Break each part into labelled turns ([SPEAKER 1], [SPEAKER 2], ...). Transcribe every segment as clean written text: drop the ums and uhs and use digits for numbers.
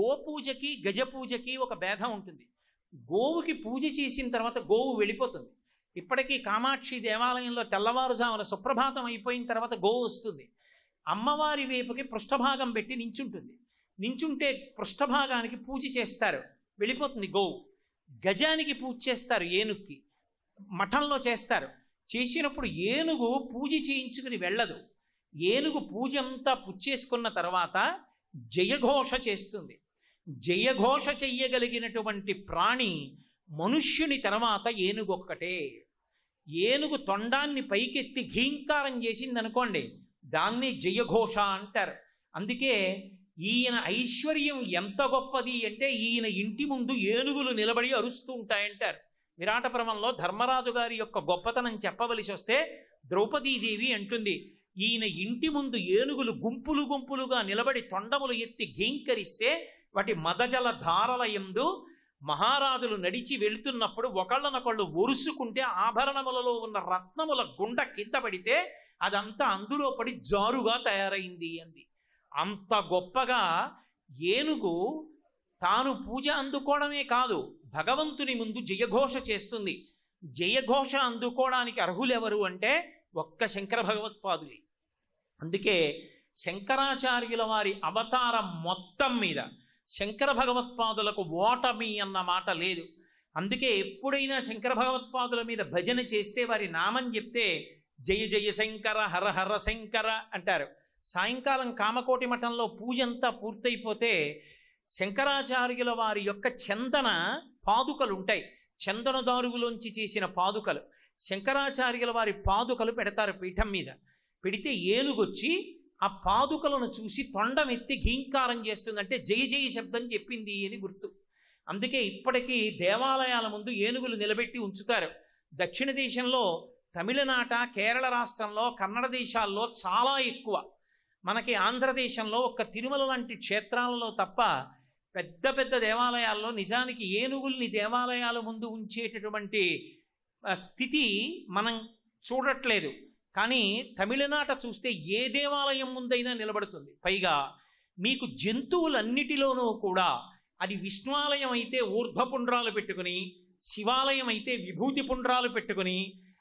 [SPEAKER 1] గోపూజకి గజపూజకి ఒక భేదం ఉంటుంది. గోవుకి పూజ చేసిన తర్వాత గోవు వెళ్ళిపోతుంది. ఇప్పటికీ కామాక్షి దేవాలయంలో తెల్లవారుజామున సుప్రభాతం అయిపోయిన తర్వాత గోవు వస్తుంది. అమ్మవారి వైపుకి పృష్ఠభాగం పెట్టి నించుంటుంది. నించుంటే పృష్ఠభాగానికి పూజ చేస్తారు, వెళ్ళిపోతుంది గోవు. గజానికి పూజ చేస్తారు, ఏనుగుకి మఠంలో చేస్తారు. చేసినప్పుడు ఏనుగు పూజ చేయించుకుని వెళ్ళదు. ఏనుగు పూజ అంతా పుచ్చేసుకున్న తర్వాత జయఘోష చేస్తుంది. జయఘోష చెయ్యగలిగినటువంటి ప్రాణి మనుష్యుని తర్వాత ఏనుగు ఒక్కటే. ఏనుగు తొండాన్ని పైకెత్తి ఘీంకారం చేసిందనుకోండి, దాన్ని జయఘోష అంటారు. అందుకే ఈయన ఐశ్వర్యం ఎంత గొప్పది అంటే ఈయన ఇంటి ముందు ఏనుగులు నిలబడి అరుస్తూ ఉంటాయంటారు. విరాటపురంలో ధర్మరాజు గారి యొక్క గొప్పతనం చెప్పవలసి వస్తే ద్రౌపదీదేవి అంటుంది, ఈయన ఇంటి ముందు ఏనుగులు గుంపులు గుంపులుగా నిలబడి తొండములు ఎత్తి ఘీంకరిస్తే వాటి మదజల ధారల యందు మహారాజులు నడిచి వెళుతున్నప్పుడు ఒకళ్ళనొకళ్ళు ఒరుసుకుంటే ఆభరణములలో ఉన్న రత్నముల గుండ కింద పడితే అదంతా అందులో పడి జారుగా తయారైంది అంది. అంత గొప్పగా ఏనుగు తాను పూజ అందుకోవడమే కాదు, భగవంతుని ముందు జయఘోష చేస్తుంది. జయఘోష అందుకోవడానికి అర్హులెవరు అంటే ఒక్క శంకర భగవత్పాదులే. అందుకే శంకరాచార్యుల వారి అవతారం మొత్తం మీద శంకర భగవత్పాదులకు ఓటమి అన్న మాట లేదు. అందుకే ఎప్పుడైనా శంకర భగవత్పాదుల మీద భజన చేస్తే వారి నామం చెప్తే జయ జయ శంకర హర హర శంకర అంటారు. సాయంకాలం కామకోటి మఠంలో పూజ అంతా పూర్తయిపోతే శంకరాచార్యుల వారి యొక్క చందన పాదుకలు ఉంటాయి, చందనదారుగులోంచి చేసిన పాదుకలు. శంకరాచార్యుల వారి పాదుకలు పెడతారు పీఠం మీద. పెడితే ఏనుగొచ్చి ఆ పాదుకలను చూసి తొండమెత్తి ఘీంకారం చేస్తుందంటే జయ జయ శబ్దం చెప్పింది అని గుర్తు. అందుకే ఇప్పటికీ దేవాలయాల ముందు ఏనుగులు నిలబెట్టి ఉంచుతారు. దక్షిణ దేశంలో తమిళనాట, కేరళ రాష్ట్రంలో, కన్నడ దేశాల్లో చాలా ఎక్కువ. మనకి ఆంధ్రదేశంలో ఒక్క తిరుమల లాంటి క్షేత్రాలలో తప్ప పెద్ద పెద్ద దేవాలయాల్లో నిజానికి ఏనుగుల్ని దేవాలయాల ముందు ఉంచేటటువంటి స్థితి మనం చూడట్లేదు. కానీ తమిళనాట చూస్తే ఏ దేవాలయం ముందైనా నిలబడుతుంది. పైగా మీకు జంతువులన్నిటిలోనూ కూడా అది విష్ణువాలయం అయితే ఊర్ధ్వపుండ్రాలు పెట్టుకుని, శివాలయం అయితే విభూతి పుండ్రాలు పెట్టుకుని,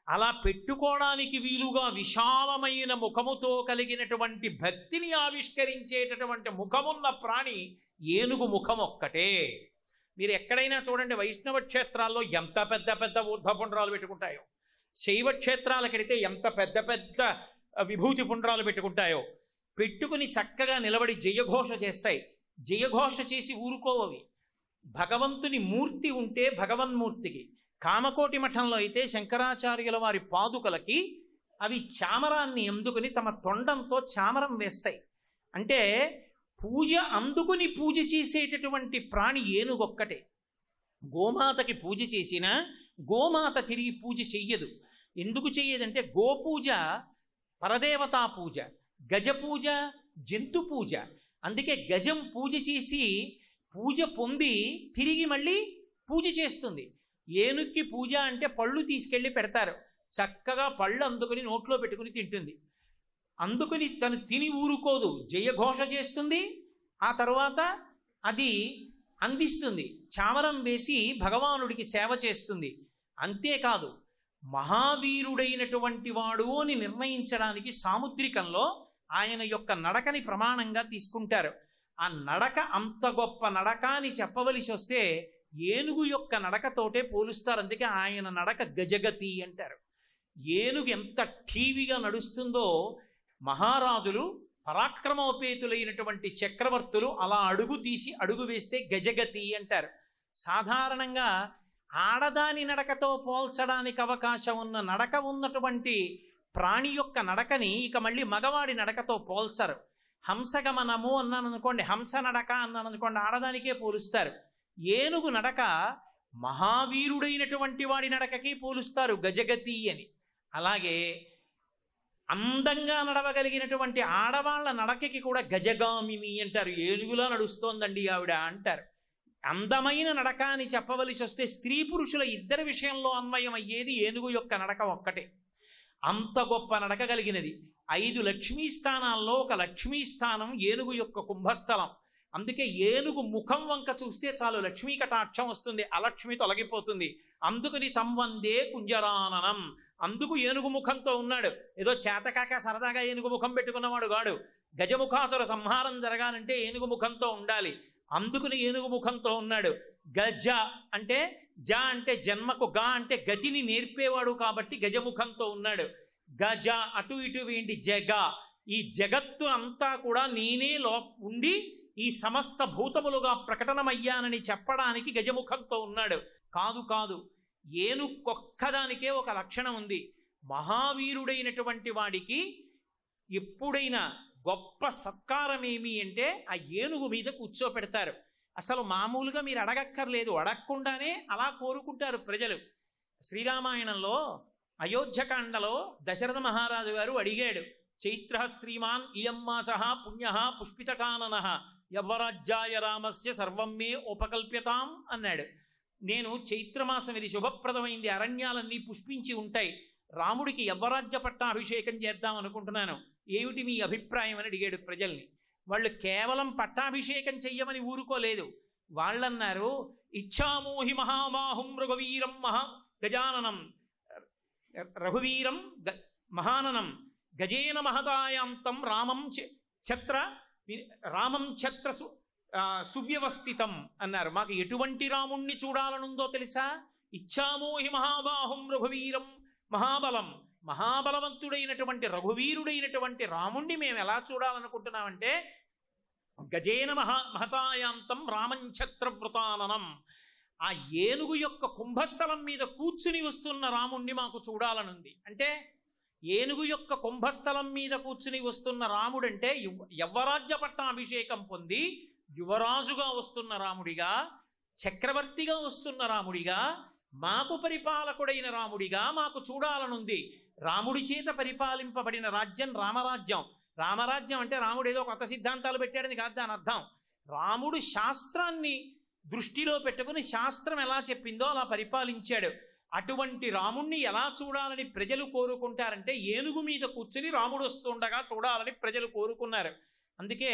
[SPEAKER 1] అలా పెట్టుకోవడానికి వీలుగా విశాలమైన ముఖముతో కలిగినటువంటి భక్తిని ఆవిష్కరించేటటువంటి ముఖమున్న ప్రాణి ఏనుగు ముఖం ఒక్కటే. మీరు ఎక్కడైనా చూడండి, వైష్ణవ క్షేత్రాల్లో ఎంత పెద్ద పెద్ద ఊర్ధ్వపుండ్రాలు పెట్టుకుంటాయో, శైవ క్షేత్రాలకెడితే ఎంత పెద్ద పెద్ద విభూతి పుండ్రాలు పెట్టుకుంటాయో, పెట్టుకుని చక్కగా నిలబడి జయఘోష చేస్తాయి. జయఘోష చేసి ఊరుకోవవి. భగవంతుని మూర్తి ఉంటే భగవన్మూర్తికి, కామకోటి మఠంలో అయితే శంకరాచార్యుల వారి పాదుకలకి అవి చామరాన్ని అందుకుని తమ తొండంతో చామరం వేస్తాయి. అంటే పూజ అందుకుని పూజ చేసేటటువంటి ప్రాణి ఏనుగొక్కటే. గోమాతకి పూజ చేసినా గోమాత తిరిగి పూజ చెయ్యదు. ఎందుకు చెయ్యదంటే గోపూజ పరదేవతా పూజ, గజపూజ జంతు పూజ. అందుకే గజం పూజ చేసి పూజ పొంది తిరిగి మళ్ళీ పూజ చేస్తుంది. ఏనుక్కి పూజ అంటే పళ్ళు తీసుకెళ్ళి పెడతారు, చక్కగా పళ్ళు అందుకుని నోట్లో పెట్టుకుని తింటుంది. అందుకుని తను తిని ఊరుకోదు, జయఘోష చేస్తుంది. ఆ తరువాత అది అందిస్తుంది, చామరం వేసి భగవానుడికి సేవ చేస్తుంది. అంతేకాదు, మహావీరుడైనటువంటి వాడు అని నిర్ణయించడానికి సాముద్రికంలో ఆయన యొక్క నడకని ప్రమాణంగా తీసుకుంటారు. ఆ నడక అంత గొప్ప నడక అని చెప్పవలసి వస్తే ఏనుగు యొక్క నడకతోటే పోలుస్తారు. అందుకే ఆయన నడక గజగతి అంటారు. ఏనుగు ఎంత ఠీవిగా నడుస్తుందో మహారాజులు, పరాక్రమోపేతులైనటువంటి చక్రవర్తులు అలా అడుగు తీసి అడుగు వేస్తే గజగతి అంటారు. సాధారణంగా ఆడదాని నడకతో పోల్చడానికి అవకాశం ఉన్న నడక ఉన్నటువంటి ప్రాణి యొక్క నడకని ఇక మళ్ళీ మగవాడి నడకతో పోల్చరు. హంసగమనము అన్నాను అనుకోండి, హంస నడక అన్నాను అనుకోండి, ఆడదానికే పోలుస్తారు. ఏనుగు నడక మహావీరుడైనటువంటి వాడి నడకకి పోలుస్తారు గజగతి అని. అలాగే అందంగా నడవగలిగినటువంటి ఆడవాళ్ల నడకకి కూడా గజగామిని అంటారు. ఏనుగులా నడుస్తోందండి ఆవిడ అంటారు. అందమైన నడక అని చెప్పవలసి వస్తే స్త్రీ పురుషుల ఇద్దరి విషయంలో అన్వయం అయ్యేది ఏనుగు యొక్క నడక ఒక్కటే. అంత గొప్ప నడక కలిగినది. 5 లక్ష్మీ స్థానాల్లో ఒక లక్ష్మీ స్థానం ఏనుగు యొక్క కుంభస్థలం. అందుకే ఏనుగు ముఖం వంక చూస్తే చాలు లక్ష్మీ కటాక్షం వస్తుంది, అలక్ష్మి తొలగిపోతుంది. అందుకని తమ్వందే కుంజరాననం. అందుకు ఏనుగు ముఖంతో ఉన్నాడు. ఏదో చేతకాక సరదాగా ఏనుగు ముఖం పెట్టుకున్నవాడు కాడు. గజముఖాసుర సంహారం జరగాలంటే ఏనుగు ముఖంతో ఉండాలి. అందుకుని ఏనుగు ముఖంతో ఉన్నాడు. గజ అంటే జ అంటే జన్మకు, గా అంటే గతిని నేర్పేవాడు కాబట్టి గజముఖంతో ఉన్నాడు. గజ అటు ఇటు వేండి జగ, ఈ జగత్తు అంతా కూడా నేనే ఉండి ఈ సమస్త భూతములుగా ప్రకటనమయ్యానని చెప్పడానికి గజముఖంతో ఉన్నాడు. కాదు కాదు, ఏనుకొక్కదానికే ఒక లక్షణం ఉంది. మహావీరుడైనటువంటి వాడికి ఎప్పుడైనా గొప్ప సత్కారం ఏమి అంటే ఆ ఏనుగు మీద కూర్చోపెడతారు. అసలు మామూలుగా మీరు అడగక్కర్లేదు, అడగకుండానే అలా కోరుకుంటారు ప్రజలు. శ్రీరామాయణంలో అయోధ్యకాండలో దశరథ మహారాజు గారు అడిగాడు, చైత్ర శ్రీమాన్ ఇయమ్మాస పుణ్య పుష్పితకానన యవ్వరాజ్యాయ రామస్య సర్వం మే ఉపకల్ప్యతాం అన్నాడు. నేను చైత్రమాసం ఇది శుభప్రదమైంది, అరణ్యాలన్నీ పుష్పించి ఉంటాయి, రాముడికి యవ్వరాజ్య పట్టాభిషేకం చేద్దాం అనుకుంటున్నాను, ఏమిటి మీ అభిప్రాయం అని అడిగాడు ప్రజల్ని. వాళ్ళు కేవలం పట్టాభిషేకం చెయ్యమని ఊరుకోలేదు. వాళ్ళన్నారు, ఇచ్చామోహి మహాబాహుం రఘువీరం గజాననం రఘువీరం మహాననం గజేన మహదాయాంతం రామం ఛత్ర సువ్యవస్థితం అన్నారు. మాకు ఎటువంటి రాముణ్ణి చూడాలనుందో తెలుసా? ఇచ్చామోహి మహాబాహుం రఘువీరం మహాబలం, మహాబలవంతుడైనటువంటి రఘువీరుడైనటువంటి రాముణ్ణి మేము ఎలా చూడాలనుకుంటున్నామంటే గజేన మహతాయాంతం రామంఛత్రవృతాననం, ఆ ఏనుగు యొక్క కుంభస్థలం మీద కూర్చుని వస్తున్న రాముణ్ణి మాకు చూడాలనుంది. అంటే ఏనుగు యొక్క కుంభస్థలం మీద కూర్చుని వస్తున్న రాముడంటే యవ్వరాజ్య పట్టాభిషేకం పొంది యువరాజుగా వస్తున్న రాముడిగా, చక్రవర్తిగా వస్తున్న రాముడిగా, మాకు పరిపాలకుడైన రాముడిగా మాకు చూడాలనుంది. రాముడి చేత పరిపాలింపబడిన రాజ్యం రామరాజ్యం. రామరాజ్యం అంటే రాముడు ఏదో కొత్త సిద్ధాంతాలు పెట్టాడని కాదు దాని అర్థం. రాముడు శాస్త్రాన్ని దృష్టిలో పెట్టుకుని శాస్త్రం ఎలా చెప్పిందో అలా పరిపాలించాడు. అటువంటి రాముణ్ణి ఎలా చూడాలని ప్రజలు కోరుకుంటారంటే ఏనుగు మీద కూర్చుని రాముడు వస్తుండగా చూడాలని ప్రజలు కోరుకున్నారు. అందుకే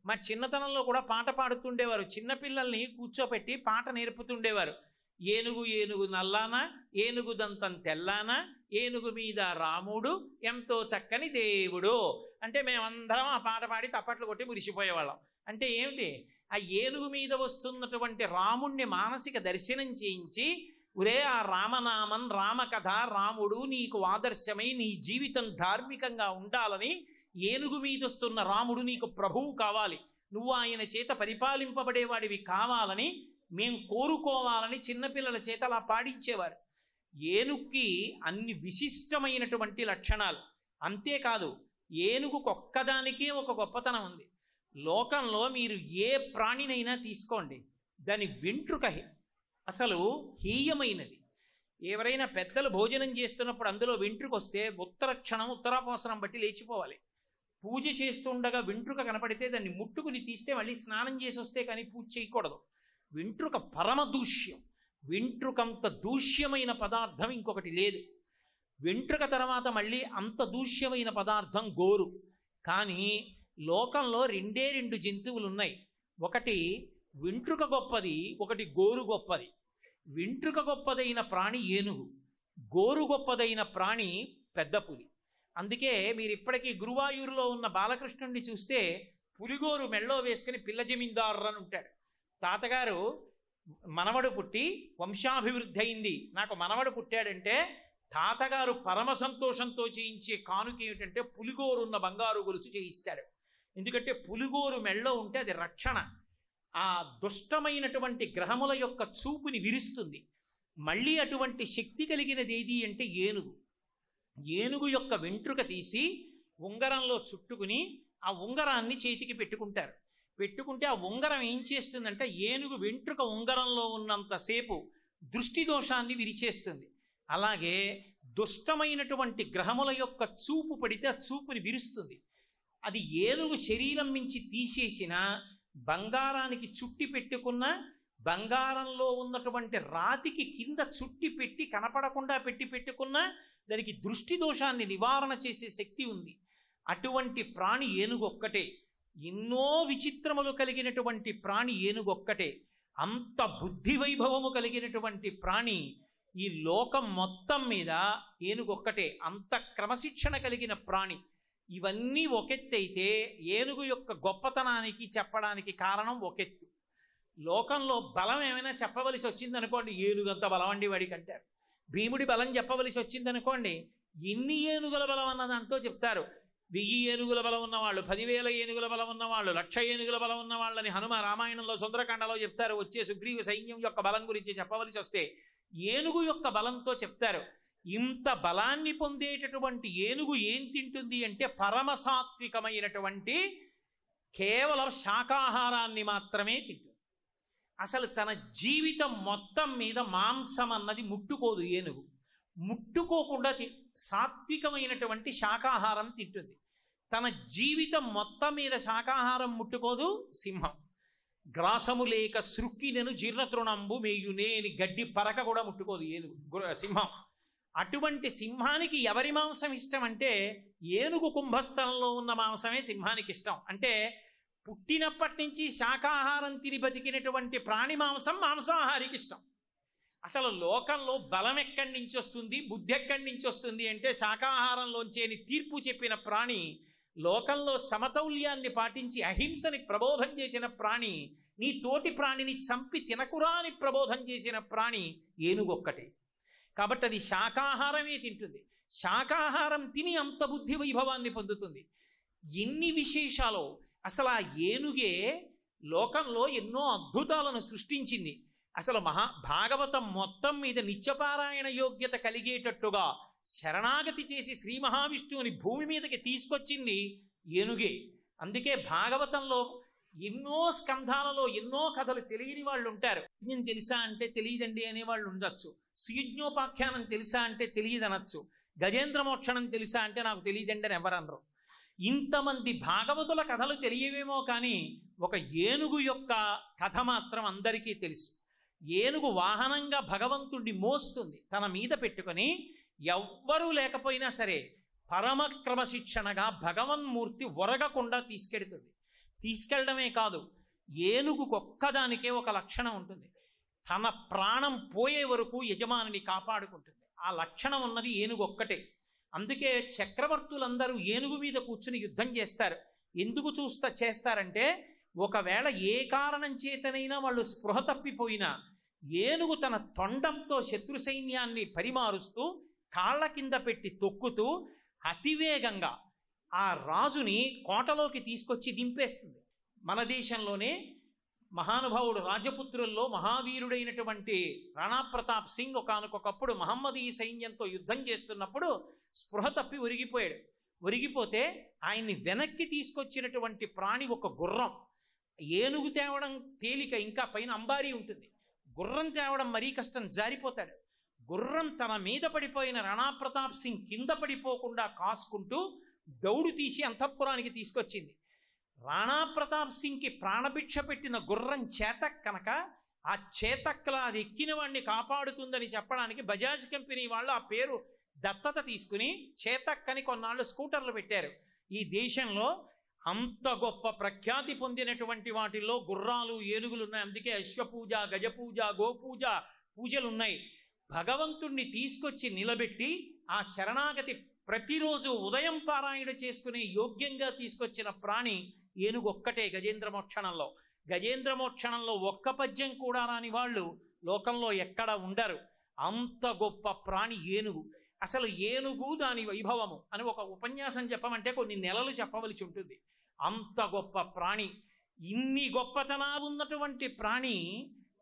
[SPEAKER 1] మా చిన్నతనంలో కూడా పాట పాడుతుండేవారు. చిన్నపిల్లల్ని కూర్చోపెట్టి పాట నేర్పుతుండేవారు. ఏనుగు ఏనుగు నల్లానా, ఏనుగు దంతం తెల్లానా, ఏనుగు మీద రాముడు ఎంతో చక్కని దేవుడు అంటే మేమందరం ఆ పాట పాడి తప్పట్లు కొట్టి మురిసిపోయేవాళ్ళం. అంటే ఏమిటి? ఆ ఏనుగు మీద వస్తున్నటువంటి రాముణ్ణి మానసిక దర్శనం చేయించి, ఒరే ఆ రామనామం రామకథ రాముడు నీకు ఆదర్శమై నీ జీవితం ధార్మికంగా ఉండాలని, ఏనుగు మీద వస్తున్న రాముడు నీకు ప్రభువు కావాలి, నువ్వు ఆయన చేత పరిపాలింపబడేవాడివి కావాలని మేం కోరుకోవాలని చిన్నపిల్లల చేత అలా పాడించేవారు. ఏనుగుకి అన్ని విశిష్టమైనటువంటి లక్షణాలు. అంతేకాదు, ఏనుగుకొక్కదానికే ఒక గొప్పతనం ఉంది. లోకంలో మీరు ఏ ప్రాణినైనా తీసుకోండి, దాని వెంట్రుక అసలు హీయమైనది. ఎవరైనా పెద్దలు భోజనం చేస్తున్నప్పుడు అందులో వెంట్రుక వస్తే ఉత్తరాపోసనం బట్టి లేచిపోవాలి. పూజ చేస్తుండగా వెంట్రుక కనపడితే దాన్ని ముట్టుకుని తీస్తే మళ్ళీ స్నానం చేసి వస్తే కానీ పూజ చేయకూడదు. వెంట్రుక పరమ దూష్యం. వెంట్రుకంత దూష్యమైన పదార్థం ఇంకొకటి లేదు. వెంట్రుక తర్వాత మళ్ళీ అంత దూష్యమైన పదార్థం గోరు. కానీ లోకంలో రెండు జంతువులు ఉన్నాయి. ఒకటి వెంట్రుక గొప్పది, ఒకటి గోరు గొప్పది. వెంట్రుక గొప్పదైన ప్రాణి ఏనుగు, గోరు గొప్పదైన ప్రాణి పెద్ద పులి. అందుకే మీరు ఇప్పటికీ గురువాయూరులో ఉన్న బాలకృష్ణుడిని చూస్తే పులిగోరు మెళ్ళో వేసుకుని పిల్ల జమీందారు అని ఉంటాడు. తాతగారు మనవడు పుట్టి వంశాభివృద్ధి అయింది, నాకు మనవడు పుట్టాడంటే తాతగారు పరమ సంతోషంతో చేయించే కానుక ఏమిటంటే పులిగోరున్న బంగారు గొలుసు చేయిస్తాడు. ఎందుకంటే పులిగోరు మెళ్ళో ఉంటే అది రక్షణ. ఆ దుష్టమైనటువంటి గ్రహముల యొక్క చూపుని విరుస్తుంది. మళ్ళీ అటువంటి శక్తి కలిగినది ఏది అంటే ఏనుగు. ఏనుగు యొక్క వెంట్రుక తీసి ఉంగరంలో చుట్టుకుని ఆ ఉంగరాన్ని చేతికి పెట్టుకుంటారు. పెట్టుకుంటే ఆ ఉంగరం ఏం చేస్తుందంటే ఏనుగు వెంట్రుక ఉంగరంలో ఉన్నంతసేపు దృష్టి దోషాన్ని విరిచేస్తుంది. అలాగే దుష్టమైనటువంటి గ్రహముల యొక్క చూపు పడితే ఆ చూపుని విరుస్తుంది. అది ఏనుగు శరీరం నుంచి తీసేసిన బంగారానికి చుట్టి పెట్టుకున్న, బంగారంలో ఉన్నటువంటి రాతికి కింద చుట్టి పెట్టి కనపడకుండా పెట్టుకున్న దానికి దృష్టి దోషాన్ని నివారణ చేసే శక్తి ఉంది. అటువంటి ప్రాణి ఏనుగు ఒక్కటే. ఎన్నో విచిత్రములు కలిగినటువంటి ప్రాణి ఏనుగొక్కటే. అంత బుద్ధి వైభవము కలిగినటువంటి ప్రాణి ఈ లోకం మొత్తం మీద ఏనుగొక్కటే. అంత క్రమశిక్షణ కలిగిన ప్రాణి. ఇవన్నీ ఒకెత్తైతే ఏనుగు యొక్క గొప్పతనానికి చెప్పడానికి కారణం ఒకెత్తు. లోకంలో బలం ఏమైనా చెప్పవలసి వచ్చిందనుకోండి, ఏనుగంత బలం అండి వాడికి అంటారు. భీముడి బలం చెప్పవలసి వచ్చిందనుకోండి, ఎన్ని ఏనుగుల బలం అన్నదంతో చెప్తారు. 1000 ఏనుగుల బలం ఉన్నవాళ్ళు, 10,000 ఏనుగుల బలం ఉన్నవాళ్ళు, 1,00,000 ఏనుగుల బలం ఉన్నవాళ్ళని హనుమ రామాయణంలో సుందరకాండలో చెప్తారు. వచ్చే సుగ్రీవ సైన్యం యొక్క బలం గురించి చెప్పవలసి వస్తే ఏనుగు యొక్క బలంతో చెప్తారు. ఇంత బలాన్ని పొందేటటువంటి ఏనుగు ఏం తింటుంది అంటే పరమసాత్వికమైనటువంటి కేవలం శాకాహారాన్ని మాత్రమే తింటుంది. అసలు తన జీవితం మొత్తం మీద మాంసం అన్నది ముట్టుకోదు ఏనుగు. ముట్టుకోకుండా సాత్వికమైనటువంటి శాకాహారం తింటుంది. తన జీవితం మొత్తం మీద శాకాహారం ముట్టుకోదు సింహం. గ్రాసము లేక సృక్కినను జీర్ణతృణంబు మేయునే అని గడ్డి పరక కూడా ముట్టుకోదు ఏనుగు సింహం. అటువంటి సింహానికి ఎవరి మాంసం ఇష్టం అంటే ఏనుగు కుంభస్థలంలో ఉన్న మాంసమే సింహానికి ఇష్టం. అంటే పుట్టినప్పటి నుంచి శాకాహారం తిని బతికినటువంటి ప్రాణి మాంసం మాంసాహారికి ఇష్టం. అసలు లోకంలో బలం ఎక్కడి నుంచి వస్తుంది, బుద్ధి ఎక్కడి నుంచి వస్తుంది అంటే శాకాహారంలోంచి అని తీర్పు చెప్పిన ప్రాణి, లోకంలో సమతౌల్యాన్ని పాటించి అహింసని ప్రబోధం చేసిన ప్రాణి, నీ తోటి ప్రాణిని చంపి తినకురా అని ప్రబోధం చేసిన ప్రాణి ఏనుగొక్కటే. కాబట్టి అది శాకాహారమే తింటుంది. శాకాహారం తిని అంత బుద్ధి వైభవాన్ని పొందుతుంది. ఎన్ని విశేషాలు! అసలు ఆ ఏనుగే లోకంలో ఎన్నో అద్భుతాలను సృష్టించింది. అసలు భాగవతం మొత్తం మీద నిత్యపారాయణ యోగ్యత కలిగేటట్టుగా శరణాగతి చేసి శ్రీ మహావిష్ణువుని భూమి మీదకి తీసుకొచ్చింది ఏనుగే. అందుకే భాగవతంలో ఎన్నో స్కంధాలలో ఎన్నో కథలు తెలియని వాళ్ళు ఉంటారు. యజ్ఞం తెలుసా అంటే తెలియదండి అనేవాళ్ళు ఉండొచ్చు. సుయజ్ఞోపాఖ్యానం తెలుసా అంటే తెలియదనొచ్చు. గజేంద్ర మోక్షణం తెలుసా అంటే నాకు తెలియదండి అని ఎవరనరు. ఇంతమంది భాగవతుల కథలు తెలియవేమో కానీ ఒక ఏనుగు యొక్క కథ మాత్రం అందరికీ తెలుసు. ఏనుగు వాహనంగా భగవంతుడిని మోస్తుంది, తన మీద పెట్టుకొని ఎవ్వరూ లేకపోయినా సరే పరమక్రమశిక్షణగా భగవన్మూర్తి ఒరగకుండా తీసుకెడుతుంది. తీసుకెళ్ళడమే కాదు, ఏనుగుకొక్కదానికే ఒక లక్షణం ఉంటుంది. తన ప్రాణం పోయే వరకు యజమానిని కాపాడుకుంటుంది. ఆ లక్షణం ఉన్నది ఏనుగు ఒక్కటే. అందుకే చక్రవర్తులందరూ ఏనుగు మీద కూర్చుని యుద్ధం చేస్తారు. ఎందుకు చేస్తారంటే ఒకవేళ ఏ కారణం చేతనైనా వాళ్ళు స్పృహ తప్పిపోయినా ఏనుగు తన తొండంతో శత్రు సైన్యాన్ని పరిమారుస్తూ కాళ్ళ కింద పెట్టి తొక్కుతూ అతివేగంగా ఆ రాజుని కోటలోకి తీసుకొచ్చి దింపేస్తుంది. మన దేశంలోనే మహానుభావుడు రాజపుత్రుల్లో మహావీరుడైనటువంటి రాణా ప్రతాప్ సింగ్ ఒకానొకప్పుడు మహమ్మదీ సైన్యంతో యుద్ధం చేస్తున్నప్పుడు స్పృహ తప్పి ఒరిగిపోయాడు. ఒరిగిపోతే ఆయన్ని వెనక్కి తీసుకొచ్చినటువంటి ప్రాణి ఒక గుర్రం. ఏనుగు తేవడం తేలిక, ఇంకా పైన అంబారీ ఉంటుంది. గుర్రం తేవడం మరీ కష్టం, జారిపోతాడు. గుర్రం తన మీద పడిపోయిన రాణా ప్రతాప్ సింగ్ కింద పడిపోకుండా కాసుకుంటూ దౌడు తీసి అంతఃపురానికి తీసుకొచ్చింది. రాణా ప్రతాప్ సింగ్కి ప్రాణభిక్ష పెట్టిన గుర్రం చేతక్ కనుక ఆ చేతక్లా అది ఎక్కిన వాడిని కాపాడుతుందని చెప్పడానికి బజాజ్ కంపెనీ వాళ్ళు ఆ పేరు దత్తత తీసుకుని చేతక్ అని కొన్నాళ్ళు స్కూటర్లు పెట్టారు. ఈ దేశంలో అంత గొప్ప ప్రఖ్యాతి పొందినటువంటి వాటిల్లో గుర్రాలు, ఏనుగులు ఉన్నాయి. అందుకే అశ్వపూజ, గజపూజ, గోపూజ పూజలు ఉన్నాయి. భగవంతుణ్ణి తీసుకొచ్చి నిలబెట్టి ఆ శరణాగతి ప్రతిరోజు ఉదయం పారాయణ చేసుకునే యోగ్యంగా తీసుకొచ్చిన ప్రాణి ఏనుగొక్కటే గజేంద్ర మోక్షణంలో. గజేంద్ర మోక్షణంలో ఒక్క పద్యం కూడా రాని వాళ్ళు లోకంలో ఎక్కడ ఉండరు. అంత గొప్ప ప్రాణి ఏనుగు. అసలు ఏనుగు దాని వైభవము అని ఒక ఉపన్యాసం చెప్పమంటే కొన్ని నెలలు చెప్పవలసి ఉంటుంది. అంత గొప్ప ప్రాణి. ఇన్ని గొప్పతనాలు ఉన్నటువంటి ప్రాణి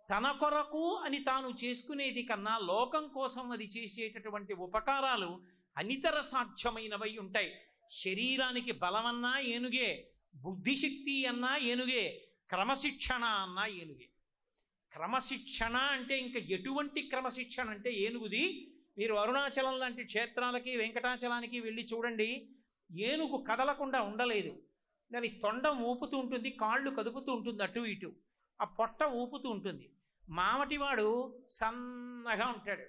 [SPEAKER 1] తన కొరకు అని తాను చేసుకునేది కన్నా లోకం కోసం అది చేసేటటువంటి ఉపకారాలు అనితర సాధ్యమైనవై ఉంటాయి. శరీరానికి బలమన్నా ఏనుగే, బుద్ధిశక్తి అన్నా ఏనుగే, క్రమశిక్షణ అన్నా ఏనుగే. క్రమశిక్షణ అంటే ఇంకా ఎటువంటి క్రమశిక్షణ అంటే ఏనుగుది. మీరు అరుణాచలం లాంటి క్షేత్రాలకి, వెంకటాచలానికి వెళ్ళి చూడండి. ఏనుగు కదలకుండా ఉండలేదు. దాని తొండం ఊపుతూ ఉంటుంది, కాళ్ళు కదుపుతూ ఉంటుంది అటు ఇటు, ఆ పొట్ట ఊపుతూ ఉంటుంది. మామటివాడు సన్నగా ఉంటాడు.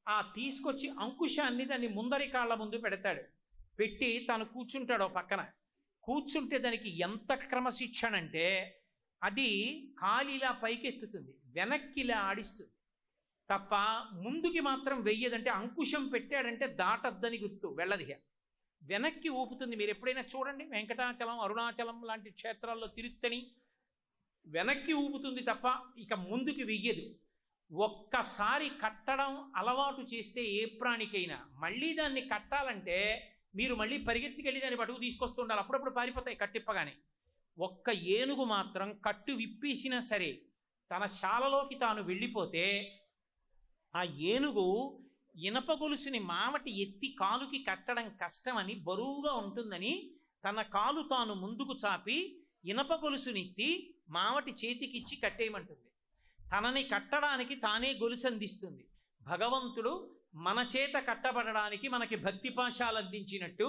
[SPEAKER 1] ఆ తీసుకొచ్చి అంకుశాన్ని దాన్ని ముందరి కాళ్ళ ముందు పెడతాడు. పెట్టి తను కూర్చుంటాడు పక్కన. కూర్చుంటే దానికి ఎంత క్రమశిక్షణ అంటే అది కాలిలా పైకెత్తుతుంది, వెనక్కిలా ఆడిస్తుంది తప్ప ముందుకి మాత్రం వెయ్యదంటే అంకుశం పెట్టాడంటే దాటద్దని గుర్తు, వెళ్ళదిగా వెనక్కి ఊపుతుంది. మీరు ఎప్పుడైనా చూడండి వెంకటాచలం అరుణాచలం లాంటి క్షేత్రాల్లో తిరుత్తని వెనక్కి ఊపుతుంది తప్ప ఇక ముందుకి వెయ్యదు. ఒక్కసారి కట్టడం అలవాటు చేస్తే ఏ ప్రాణికైనా మళ్ళీ దాన్ని కట్టాలంటే మీరు మళ్ళీ పరిగెత్తికెళ్ళి దాన్ని పట్టుకు తీసుకొస్తూ ఉండాలి, అప్పుడప్పుడు పారిపోతాయి కట్టిప్పగానే. ఒక్క ఏనుగు మాత్రం కట్టు విప్పేసినా సరే తన శాలలోకి తాను వెళ్ళిపోతే ఆ ఏనుగు ఇనప గొలుసుని మావటి ఎత్తి కాలుకి కట్టడం కష్టమని, బరువుగా ఉంటుందని తన కాలు తాను ముందుకు చాపి ఇనప గొలుసునెత్తి మావటి చేతికిచ్చి కట్టేయమంటుంది. తనని కట్టడానికి తానే గొలుసు అందిస్తుంది. భగవంతుడు మన చేత కట్టబడడానికి మనకి భక్తి పాశాలు అందించినట్టు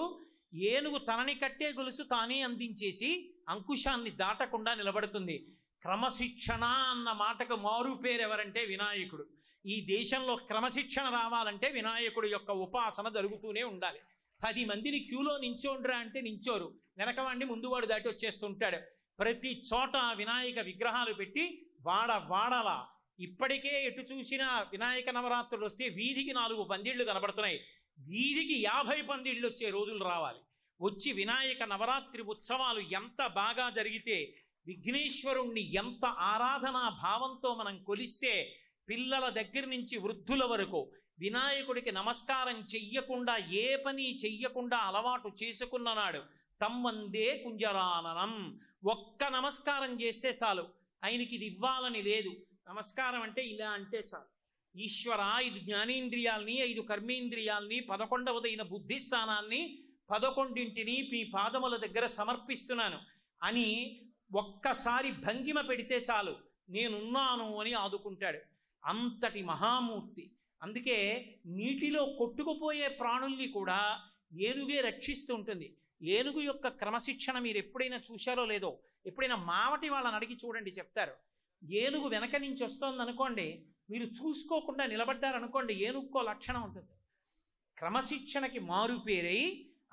[SPEAKER 1] ఏనుగు తనని కట్టే గొలుసు తానే అందించేసి అంకుశాన్ని దాటకుండా నిలబడుతుంది. క్రమశిక్షణ అన్న మాటకు మారు పేరు ఎవరంటే వినాయకుడు. ఈ దేశంలో క్రమశిక్షణ రావాలంటే వినాయకుడు యొక్క ఉపాసన జరుగుతూనే ఉండాలి. 10 మందిని క్యూలో నించోండ్రా అంటే నించోరు, వెనకవాడిని ముందువాడు దాటి వచ్చేస్తుంటాడు. ప్రతి చోట వినాయక విగ్రహాలు పెట్టి వాడలా ఇప్పటికే ఎటు చూసినా వినాయక నవరాత్రులు వస్తే వీధికి 4 పందిళ్ళు కనబడుతున్నాయి. వీధికి 50 పందిళ్ళు వచ్చే రోజులు రావాలి. వచ్చి వినాయక నవరాత్రి ఉత్సవాలు ఎంత బాగా జరిగితే, విఘ్నేశ్వరుణ్ణి ఎంత ఆరాధనా భావంతో మనం కొలిస్తే, పిల్లల దగ్గర నుంచి వృద్ధుల వరకు వినాయకుడికి నమస్కారం చెయ్యకుండా ఏ పని చెయ్యకుండా అలవాటు చేసుకున్ననాడు తమ్మందే కుంజరాననం. ఒక్క నమస్కారం చేస్తే చాలు, ఆయనకి ఇది ఇవ్వాలని లేదు. నమస్కారం అంటే ఇలా అంటే చాలు. ఈశ్వర 5 జ్ఞానేంద్రియాల్ని 5 కర్మేంద్రియాల్ని 11వదైన బుద్ధి స్థానాన్ని 11ంటిని మీ పాదముల దగ్గర సమర్పిస్తున్నాను అని ఒక్కసారి భంగిమ పెడితే చాలు, నేనున్నాను అని ఆదుకుంటాడు. అంతటి మహామూర్తి. అందుకే నీటిలో కొట్టుకుపోయే ప్రాణుల్ని కూడా ఏనుగే రక్షిస్తూ ఉంటుంది. ఏనుగు యొక్క క్రమశిక్షణ మీరు ఎప్పుడైనా చూశారో లేదో, ఎప్పుడైనా మావటి వాళ్ళని అడిగి చూడండి, చెప్తారు. ఏనుగు వెనక నుంచి వస్తోంది అనుకోండి, మీరు చూసుకోకుండా నిలబడ్డారనుకోండి, ఏనుగుకో లక్షణం ఉంటుంది. క్రమశిక్షణకి మారు పేరై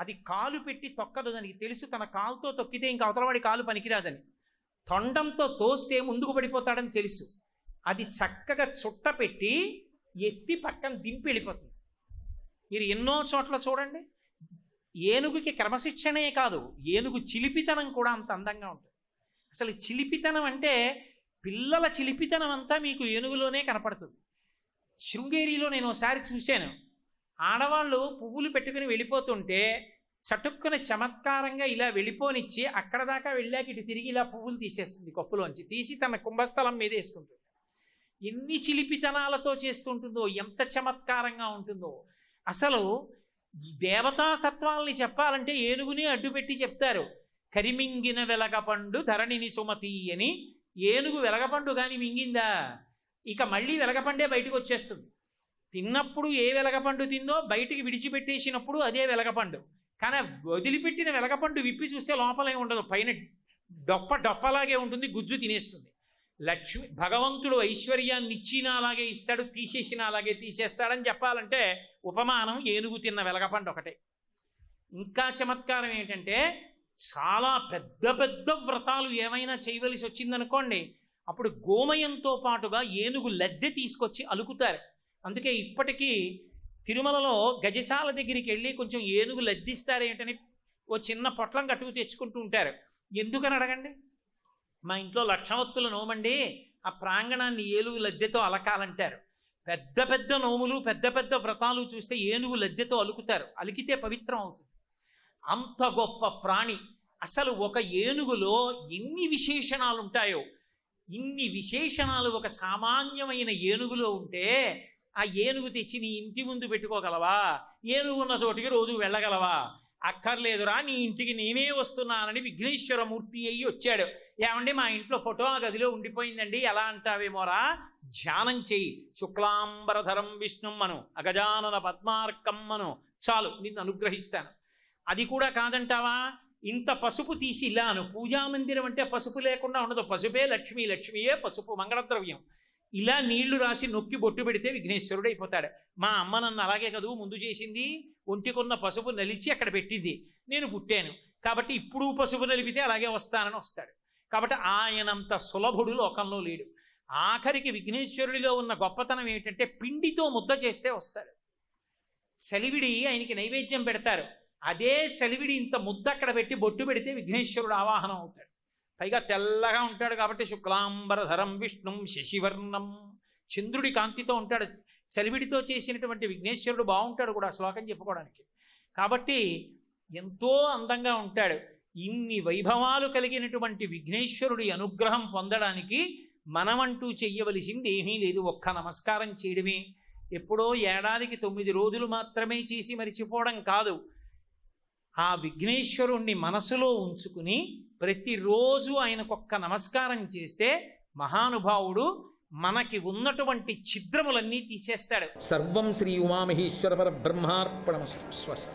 [SPEAKER 1] అది కాలు పెట్టి తొక్కదు. దానికి తెలుసు తన కాలుతో తొక్కితే ఇంకా అవతలవాడి కాలు పనికిరాదని. తొండంతో తోస్తే ముందుకు పడిపోతాడని తెలుసు. అది చక్కగా చుట్ట పెట్టి ఎత్తి పక్కన దింపి వెళ్ళిపోతుంది. మీరు ఎన్నో చోట్ల చూడండి. ఏనుగుకి క్రమశిక్షణే కాదు, ఏనుగు చిలిపితనం కూడా అంత అందంగా ఉంటుంది. అసలు చిలిపితనం అంటే పిల్లల చిలిపితనం అంతా మీకు ఏనుగులోనే కనపడుతుంది. శృంగేరిలో నేను ఒకసారి చూశాను. ఆడవాళ్ళు పువ్వులు పెట్టుకుని వెళ్ళిపోతుంటే చటుక్కున చమత్కారంగా ఇలా వెళ్ళిపోనిచ్చి అక్కడ దాకా వెళ్ళాక ఇటు తిరిగి ఇలా పువ్వులు తీసేస్తుంది, కప్పులోంచి తీసి తన కుంభస్థలం మీద వేసుకుంటుంది. ఎన్ని చిలిపితనాలతో చేస్తుంటుందో, ఎంత చమత్కారంగా ఉంటుందో. అసలు దేవతాతత్వాల్ని చెప్పాలంటే ఏనుగుని అడ్డుపెట్టి చెప్తారు. కరిమింగిన వెలగపండు ధరణిని సుమతి అని. ఏనుగు వెలగపండు కానీ మింగిందా ఇక మళ్ళీ వెలగపండే బయటకు వచ్చేస్తుంది. తిన్నప్పుడు ఏ వెలగపండు తిందో బయటికి విడిచిపెట్టేసినప్పుడు అదే వెలగపండు. కానీ వదిలిపెట్టిన వెలగపండు విప్పి చూస్తే లోపలే ఉండదు, పైన డొప్పలాగే ఉంటుంది, గుజ్జు తినేస్తుంది. భగవంతుడు ఐశ్వర్యాన్ని ఇచ్చినా అలాగే ఇస్తాడు, తీసేసినా అలాగే తీసేస్తాడని చెప్పాలంటే ఉపమానం ఏనుగు తిన్న వెలగపండు ఒకటే. ఇంకా చమత్కారం ఏంటంటే చాలా పెద్ద పెద్ద వ్రతాలు ఏమైనా చేయవలసి వచ్చిందనుకోండి, అప్పుడు గోమయంతో పాటుగా ఏనుగు లద్దె తీసుకొచ్చి అలుకుతారు. అందుకే ఇప్పటికీ తిరుమలలో గజశాల దగ్గరికి వెళ్ళి కొంచెం ఏనుగు లద్దిస్తారు ఏంటని ఓ చిన్న పొట్లం కట్టుకు తెచ్చుకుంటూ ఉంటారు. ఎందుకని అడగండి. మా ఇంట్లో లక్షవత్తుల నోమండి, ఆ ప్రాంగణాన్ని ఏనుగు లద్దెతో అలకాలంటారు. పెద్ద పెద్ద నోములు పెద్ద పెద్ద వ్రతాలు చూస్తే ఏనుగు లద్దెతో అలుకుతారు, అలికితే పవిత్రం అవుతుంది. అంత గొప్ప ప్రాణి. అసలు ఒక ఏనుగులో ఎన్ని విశేషణాలు ఉంటాయో, ఇన్ని విశేషణాలు ఒక సామాన్యమైన ఏనుగులో ఉంటే ఆ ఏనుగు తెచ్చి నీ ఇంటి ముందు పెట్టుకోగలవా? ఏనుగు ఉన్న చోటికి రోజు వెళ్ళగలవా? అక్కర్లేదురా, నీ ఇంటికి నేనే వస్తున్నానని విఘ్నేశ్వరమూర్తి అయ్యి వచ్చాడు. ఏమండి మా ఇంట్లో ఫోటో ఆ గదిలో ఉండిపోయిందండి, ఎలా అంటావేమోరా, ధ్యానం చెయ్యి. శుక్లాంబరధరం విష్ణుమ్మను అగజానన పద్మార్కమ్మను, చాలు నిన్ను అనుగ్రహిస్తాను. అది కూడా కాదంటావా, ఇంత పసుపు తీసి ఇలాను. పూజామందిరం అంటే పసుపు లేకుండా ఉండదు, పసుపే లక్ష్మి, లక్ష్మియే పసుపు మంగళద్రవ్యం. ఇలా నీళ్లు రాసి నొక్కి బొట్టు పెడితే విఘ్నేశ్వరుడు అయిపోతాడు. మా అమ్మ నన్ను అలాగే కదూ ముందు చేసింది, ఒంటికున్న పసుపు నలిచి అక్కడ పెట్టింది, నేను పుట్టాను. కాబట్టి ఇప్పుడు పసుపు నలిపితే అలాగే వస్తానని వస్తాడు. కాబట్టి ఆయనంత సులభుడు లోకంలో లేడు. ఆఖరికి విఘ్నేశ్వరుడిలో ఉన్న గొప్పతనం ఏమిటంటే పిండితో ముద్ద చేస్తే వస్తాడు. చలివిడి ఆయనకి నైవేద్యం పెడతారు, అదే చలివిడి ఇంత ముద్ద అక్కడ పెట్టి బొట్టు పెడితే విఘ్నేశ్వరుడు ఆవాహనం అవుతాడు. పైగా తెల్లగా ఉంటాడు కాబట్టి శుక్లాంబరధరం విష్ణుం శశివర్ణం, చంద్రుడి కాంతితో ఉంటాడు. చలివిడితో చేసినటువంటి విఘ్నేశ్వరుడు బాగుంటాడు కూడా శ్లోకం చెప్పుకోవడానికి. కాబట్టి ఎంతో అందంగా ఉంటాడు. ఇన్ని వైభవాలు కలిగినటువంటి విఘ్నేశ్వరుడి అనుగ్రహం పొందడానికి మనమంటూ చెయ్యవలసింది ఏమీ లేదు, ఒక్క నమస్కారం చేయడమే. ఎప్పుడో ఏడాదికి 9 రోజులు మాత్రమే చేసి మరిచిపోవడం కాదు. ఆ విఘ్నేశ్వరుణ్ణి మనసులో ఉంచుకుని ప్రతిరోజు ఆయనకొక్క నమస్కారం చేస్తే మహానుభావుడు మనకి ఉన్నటువంటి ఛిద్రములన్నీ తీసేస్తాడు. సర్వం శ్రీ ఉమామహేశ్వర పరబ్రహ్మార్పణమస్తు. స్వస్తి.